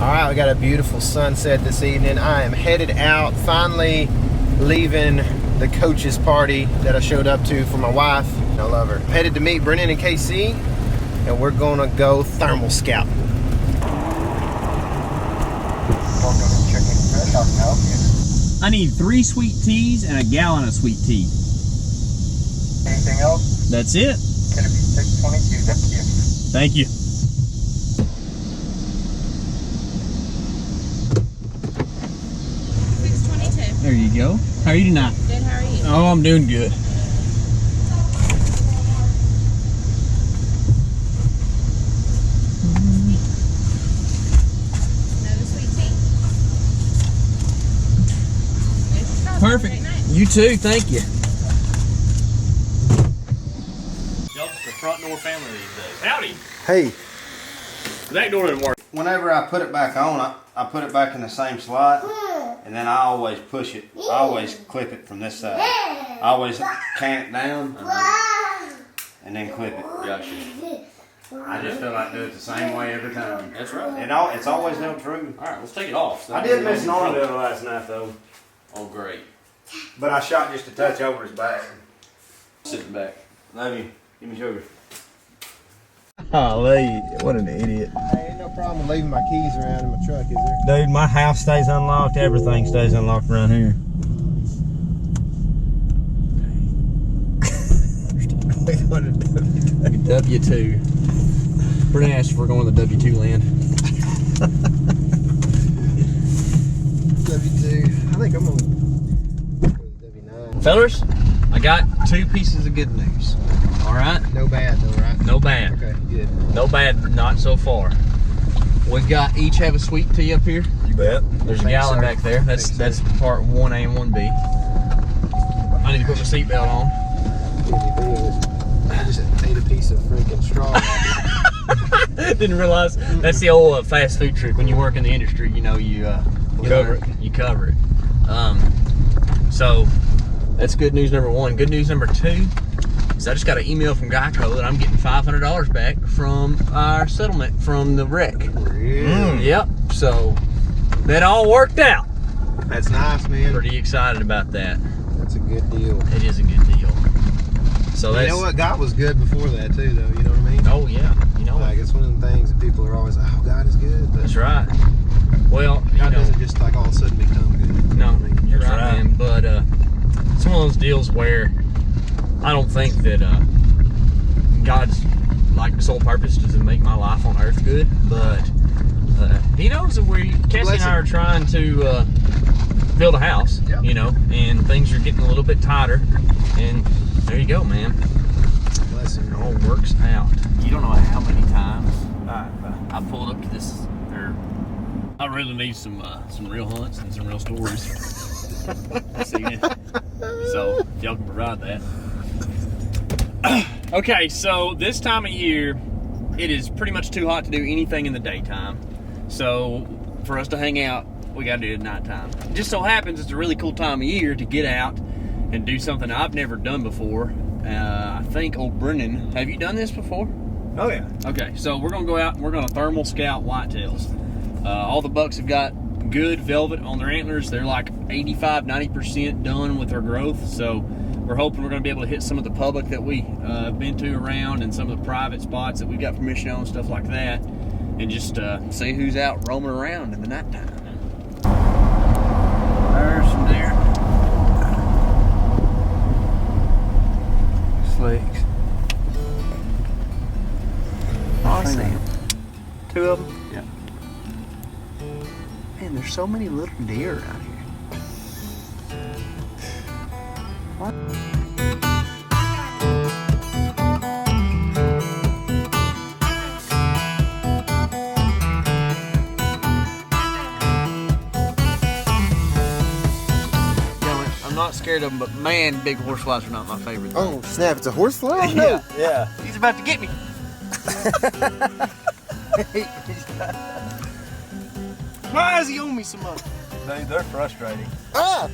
Alright, we got a beautiful sunset this evening. I am headed out, finally leaving the coach's party that I showed up to for my wife. I love her. I'm headed to meet Brennan and KC, and we're gonna go thermal scout. I need 3 sweet teas and a gallon of sweet tea. Anything else? That's it. Gonna be 622. Thank you. Thank you. There you go. How are you tonight? Good, how are you? Oh, I'm doing good. Another sweet tea? Perfect. Great night. You too, thank you. Y'all's the front door family these days. Howdy. Hey. That door didn't work. Whenever I put it back on, I put it back in the same slot, and then I always push it. I always clip it from this side. I always can it down, and then clip it. Gotcha. I just feel like do it the same way every time. That's right. It's always held true. All right, let's take it off. I did miss an arm down last night though, Oh, great. but I shot just a touch over his back. Sitting back. Love you. Give me sugar. Golly, what an idiot. Hey, ain't no problem leaving my keys around in my truck, is there? Dude, my house stays unlocked. Everything stays unlocked around here. W2. Brennan asked if we're going to the W2 land. W2. I think I'm gonna go to W9. Fellers, I got 2 pieces of good news. All right? No bad though, right? No bad. Okay, good. No bad, not so far. We've got each have a sweet tea up here. You bet. There's a Thanks, gallon sir. back there. That's part 1A and 1B. I need to put my seatbelt on. I just ate a piece of freaking straw. Didn't realize that's the old fast food trick. When you work in the industry, you know you Cover it. You cover it. So that's good news number 1. Good news number 2 is I just got an email from Geico that I'm getting $500 back from our settlement from the wreck. Yep. So that all worked out. That's nice, man. Pretty excited about that. That's a good deal. It is a good deal. So that's, You know what? God was good before that too, though. You know what I mean? Oh yeah, you know Like, it's one of the things that people are always like, oh, God is good. But that's right. Well, God doesn't just like all of a sudden become good. No, You know what I mean? you're right, right. man. But it's one of those deals where I don't think that God's like sole purpose is to make my life on earth good, but He knows that Cassie and I are trying to build a house, Yep. you know, and things are getting a little bit tighter, and there you go, man. Bless him. It all works out. You don't know how many times I pulled up to this. I really need some real hunts and some real stories. See, so if y'all can provide that. Okay, so this time of year, it is pretty much too hot to do anything in the daytime. So for us to hang out, we got to do it at nighttime. It just so happens it's a really cool time of year to get out and do something I've never done before. I think old Brennan, have you done this before? Oh yeah. Okay, so we're gonna go out and we're gonna thermal scout whitetails. All the bucks have got good velvet on their antlers. They're like 85-90% done with their growth. So we're hoping we're gonna be able to hit some of the public that we have been to around and some of the private spots that we got permission on, stuff like that, and just see who's out roaming around in the nighttime. There's some deer. Slicks. I see them. 2 of them? Yeah. Man, there's so many little deer around here. What? I'm not scared of them, but man, big horseflies are not my favorite. Oh, snap. It's a horsefly? Yeah. He's about to get me. Why is he on me so much? Dude, they're frustrating. Ah!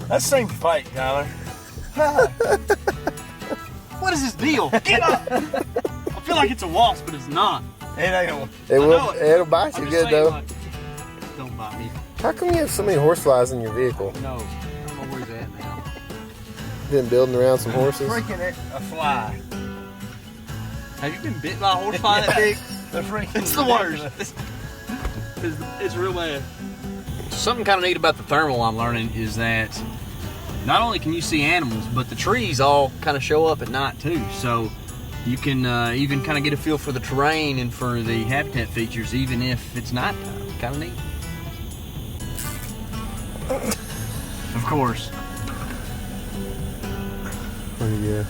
That seemed fake, Tyler. What is this deal? Get up! I feel like it's a wasp, but it's not. It'll bite you good though. Don't bite me. How come you have so many horseflies in your vehicle? No. I don't know where he's at now. Been building around some horses? Freaking it, a fly. Have you been bit by a horsefly that big? The freaking. It's the worst. It's real bad. Something kind of neat about the thermal I'm learning is that not only can you see animals, but the trees all kind of show up at night too. So you can even kind of get a feel for the terrain and for the habitat features, even if it's nighttime. Kind of neat. Of course. Yeah.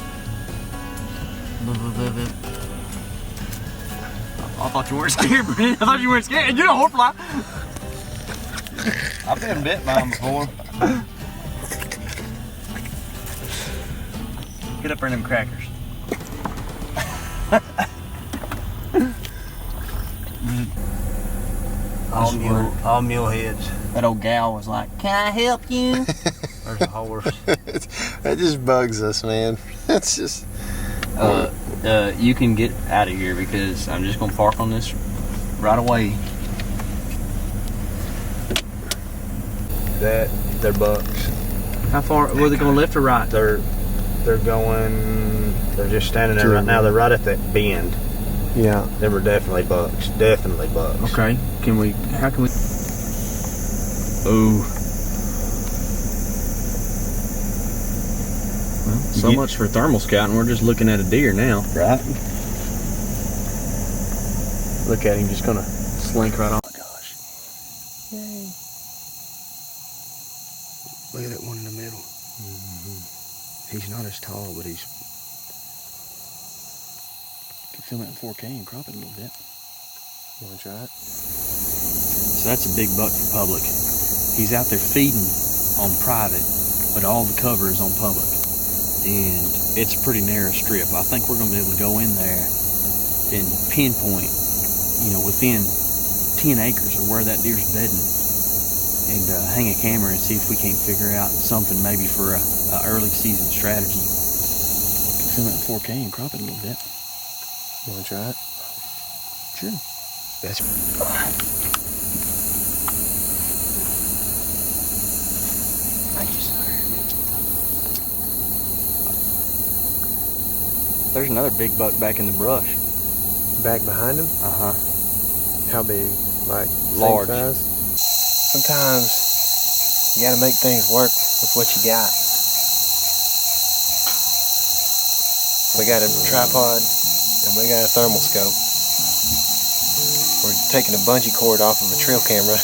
I thought you weren't scared, Brennan. I thought you weren't scared. You're a horsefly. I've been bit by them before. Get up there in them crackers. All mule heads. That old gal was like, "Can I help you?" There's a horse. That just bugs us, man. That's just. You can get out of here because I'm just gonna park on this right away. They're bucks. How far were they going, left or right? They're just standing there right now. They're right at that bend. Yeah. They were definitely bucks. Definitely bucks. Okay. How can we? Ooh. Well, so much for thermal scouting. We're just looking at a deer now. Right? Look at him, just gonna slink right on. Oh my gosh. Yay. Look at that one in the middle. He's not as tall, but he's. Can film it in 4K and crop it a little bit. You wanna try it? So that's a big buck for public. He's out there feeding on private, but all the cover is on public. And it's a pretty narrow strip. I think we're gonna be able to go in there and pinpoint, within 10 acres of where that deer's bedding and hang a camera and see if we can't figure out something maybe for a early season strategy. Can film it in 4K and crop it a little bit. You wanna try it? Sure. That's. Thank you, sir. There's another big buck back in the brush. Back behind him? Uh-huh. How big? Like Large. same size? Sometimes you gotta make things work with what you got. We got a tripod and we got a thermal scope. We're taking a bungee cord off of a trail camera.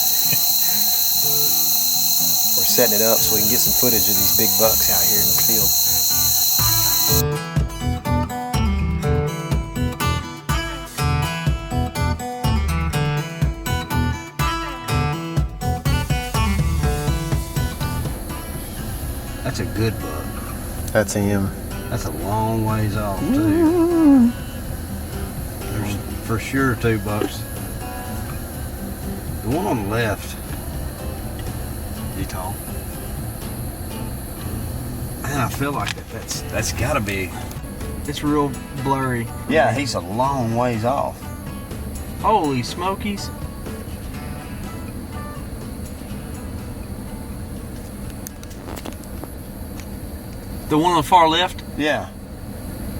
We're setting it up so we can get some footage of these big bucks out here in the field. That's a good buck. That's him. That's a long ways off too. There's for sure 2 bucks. The one on the left. He tall. Man, I feel like that's gotta be. It's real blurry. Yeah, he's a long ways off. Holy smokies. The one on the far left? Yeah.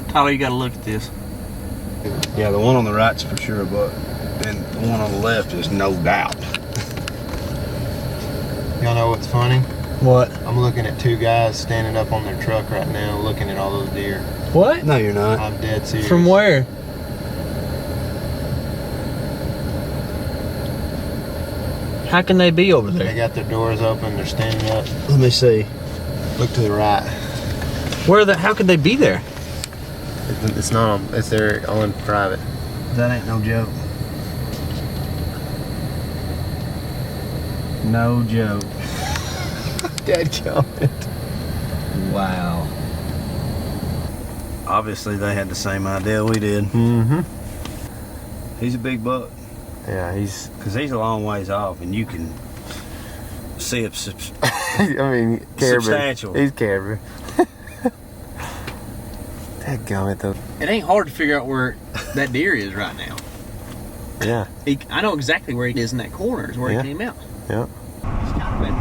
Tyler, you gotta look at this. Yeah, the one on the right's for sure a buck. And the one on the left is no doubt. Y'all know what's funny? What? I'm looking at 2 guys standing up on their truck right now looking at all those deer. What? No, you're not. I'm dead serious. From where? How can they be over They there? got their doors open, they're standing up. Let me see. Look to the right. How could they be there? It's not, it's their own private. That ain't no joke. No joke. Dadgummit. Wow. Obviously, they had the same idea we did. Mm-hmm. He's a big buck. Yeah, he's... Because he's a long ways off, and you can see it. I mean, caribou. Substantial. He's caribou. Dadgummit, though. It ain't hard to figure out where that deer is right now. Yeah. I know exactly where he is in that corner is where he came out. Yeah. It's kind of been.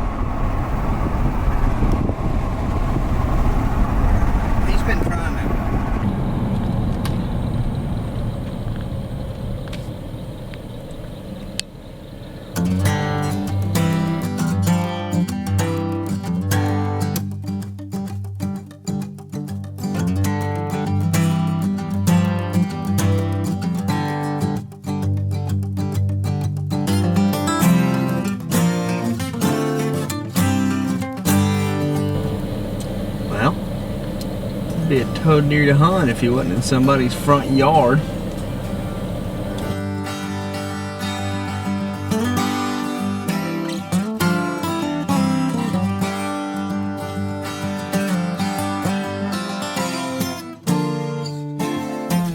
He's been trying to. Well, it'd be a toad deer to hunt if he wasn't in somebody's front yard.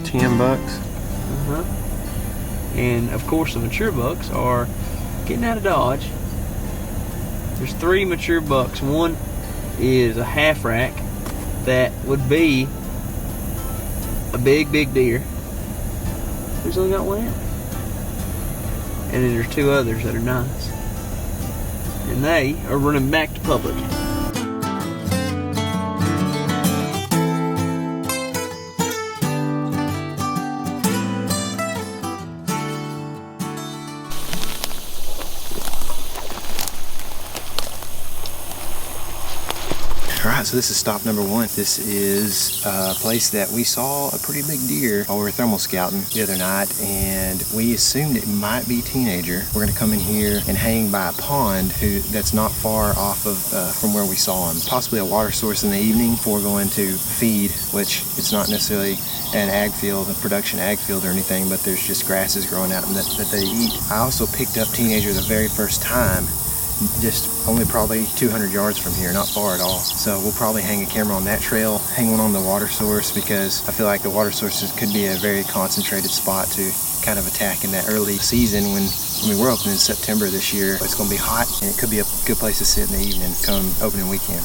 $10. And of course the mature bucks are getting out of Dodge. There's 3 mature bucks. One is a half rack that would be a big deer. Who's only got one out? And then there's 2 others that are nice. And they are running back to public. Alright, so this is stop number 1. This is a place that we saw a pretty big deer while we were thermal scouting the other night, and we assumed it might be a teenager. We're going to come in here and hang by a pond that's not far off of from where we saw him. Possibly a water source in the evening before going to feed, which it's not necessarily an ag field, a production ag field or anything, but there's just grasses growing out that they eat. I also picked up teenager the very first time, just only probably 200 yards from here, not far at all. So we'll probably hang a camera on that trail, hang one on the water source, because I feel like the water sources could be a very concentrated spot to kind of attack in that early season when we're opening in September this year. It's going to be hot, and it could be a good place to sit in the evening come opening weekend.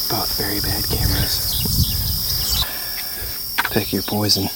Both very bad cameras. Pick your poison.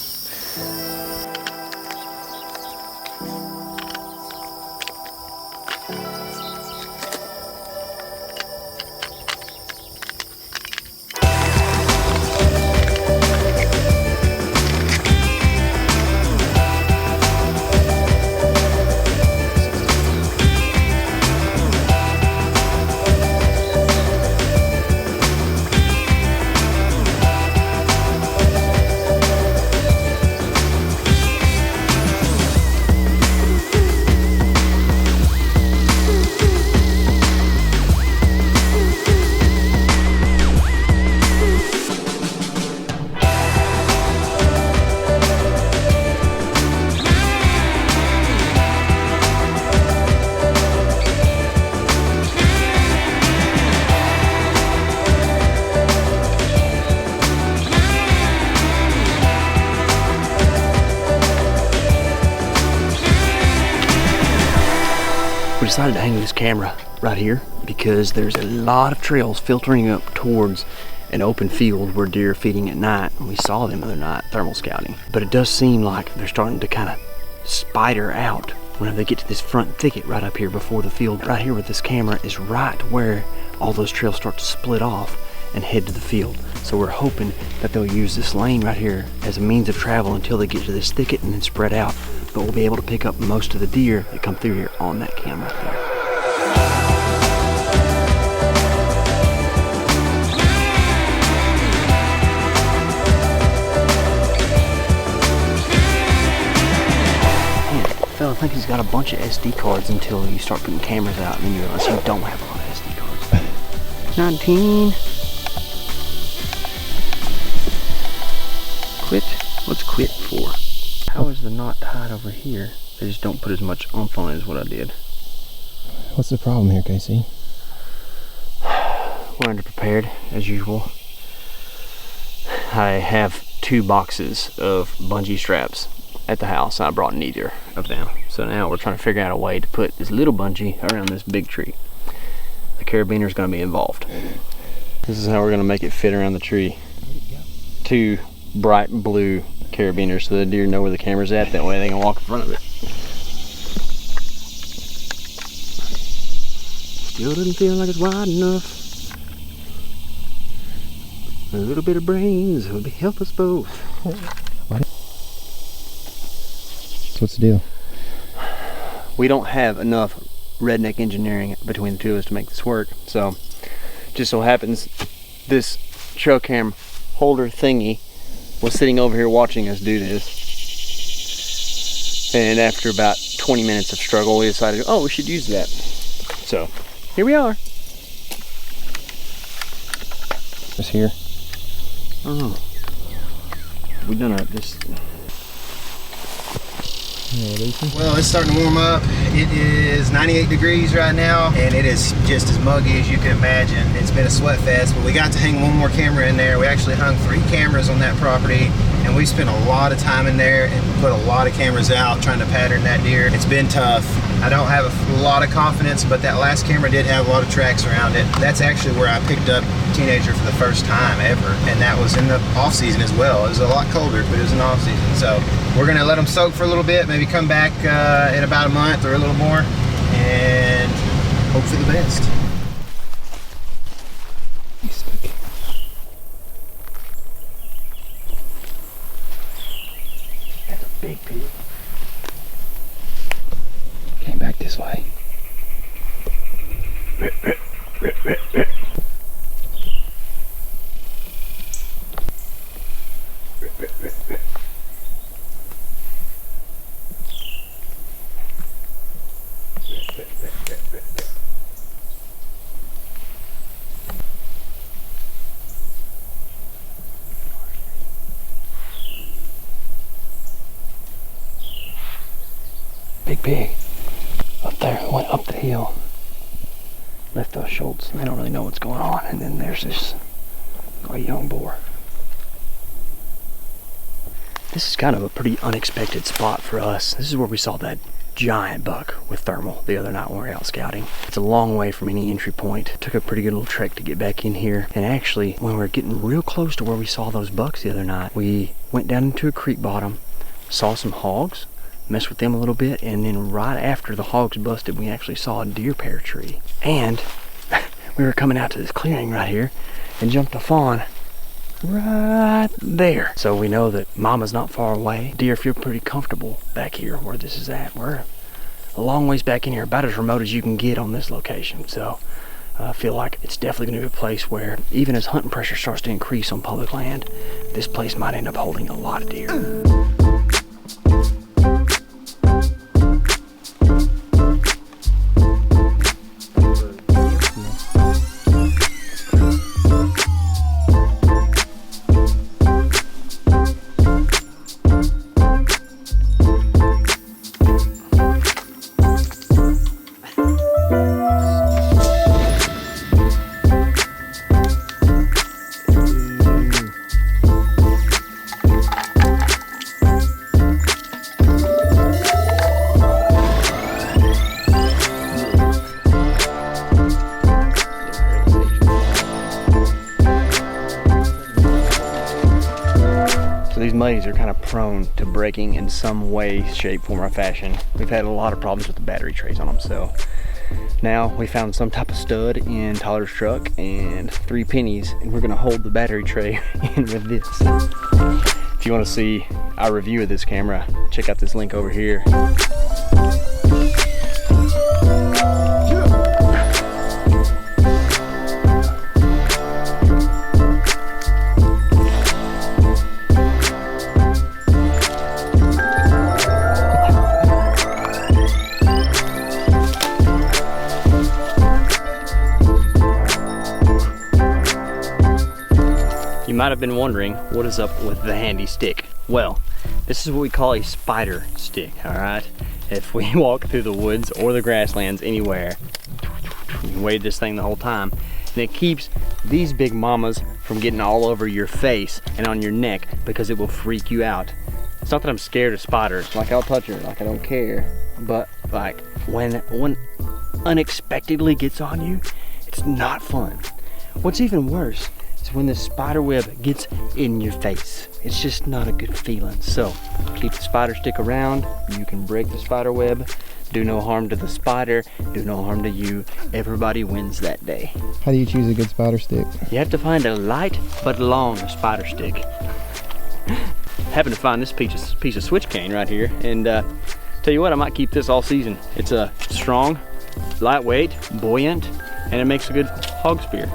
We decided to hang this camera right here because there's a lot of trails filtering up towards an open field where deer are feeding at night, and we saw them the other night thermal scouting. But it does seem like they're starting to kind of spider out whenever they get to this front thicket right up here before the field. Right here with this camera is right where all those trails start to split off and head to the field. So we're hoping that they'll use this lane right here as a means of travel until they get to this thicket and then spread out. But we'll be able to pick up most of the deer that come through here on that cam right there. I think he's got a bunch of SD cards until you start putting cameras out, and then you realize you don't have a lot of SD cards. 19. Quit? What's quit for? How is the knot tied over here? They just don't put as much oomph on it as what I did. What's the problem here, Casey? We're underprepared, as usual. I have 2 boxes of bungee straps at the house. I brought neither of them. So now we're trying to figure out a way to put this little bungee around this big tree. The carabiner is going to be involved. This is how we're going to make it fit around the tree. 2 bright blue carabiners so the deer know where the camera's at. That way they can walk in front of it. Still doesn't feel like it's wide enough. A little bit of brains would help us both. So what's the deal? We don't have enough redneck engineering between the two of us to make this work. So, just so happens, this trail cam holder thingy was sitting over here watching us do this. And after about 20 minutes of struggle, we decided, oh, we should use that. So, here we are. Just here. Oh, we done this. Well, it's starting to warm up. It is 98 degrees right now, and it is just as muggy as you can imagine. It's been a sweat fest, but we got to hang one more camera in there. We actually hung 3 cameras on that property, and we spent a lot of time in there and put a lot of cameras out trying to pattern that deer. It's been tough. I don't have a lot of confidence, but that last camera did have a lot of tracks around it. That's actually where I picked up Teenager for the first time ever, and that was in the off season as well. It was a lot colder, but it was in off season. So we're gonna let them soak for a little bit, maybe come back in about a month or a little more, and hope for the best. That's a big pig. Came back this way. Big pig. Up there, went up the hill. Left those Schultz. They don't really know what's going on. And then there's this young boar. This is kind of a pretty unexpected spot for us. This is where we saw that giant buck with thermal the other night when we were out scouting. It's a long way from any entry point. Took a pretty good little trek to get back in here. And actually, when we were getting real close to where we saw those bucks the other night, we went down into a creek bottom, saw some hogs, messed with them a little bit, and then right after the hogs busted, we actually saw a deer pear tree. And we were coming out to this clearing right here and jumped a fawn right there. So we know that mama's not far away. Deer feel pretty comfortable back here where this is at. We're a long ways back in here, about as remote as you can get on this location. So I feel like it's definitely going to be a place where, even as hunting pressure starts to increase on public land, this place might end up holding a lot of deer. Muddies are kind of prone to breaking in some way, shape, form, or fashion. We've had a lot of problems with the battery trays on them, so now we found some type of stud in Tyler's truck and 3 pennies, and we're gonna hold the battery tray in with this. If you want to see our review of this camera, check out this link over here. You might have been wondering, what is up with the handy stick? Well, this is what we call a spider stick, all right? If we walk through the woods or the grasslands anywhere, you wave this thing the whole time, and it keeps these big mamas from getting all over your face and on your neck, because it will freak you out. It's not that I'm scared of spiders, like I'll touch her, like I don't care. But like when one unexpectedly gets on you, it's not fun. What's even worse is when the spider web gets in your face. It's just not a good feeling. So keep the spider stick around. You can break the spider web. Do no harm to the spider, do no harm to you. Everybody wins that day. How do you choose a good spider stick? You have to find a light but long spider stick. Happen to find this piece of switch cane right here, and tell you what, I might keep this all season. It's a strong, lightweight, buoyant, and it makes a good hog spear.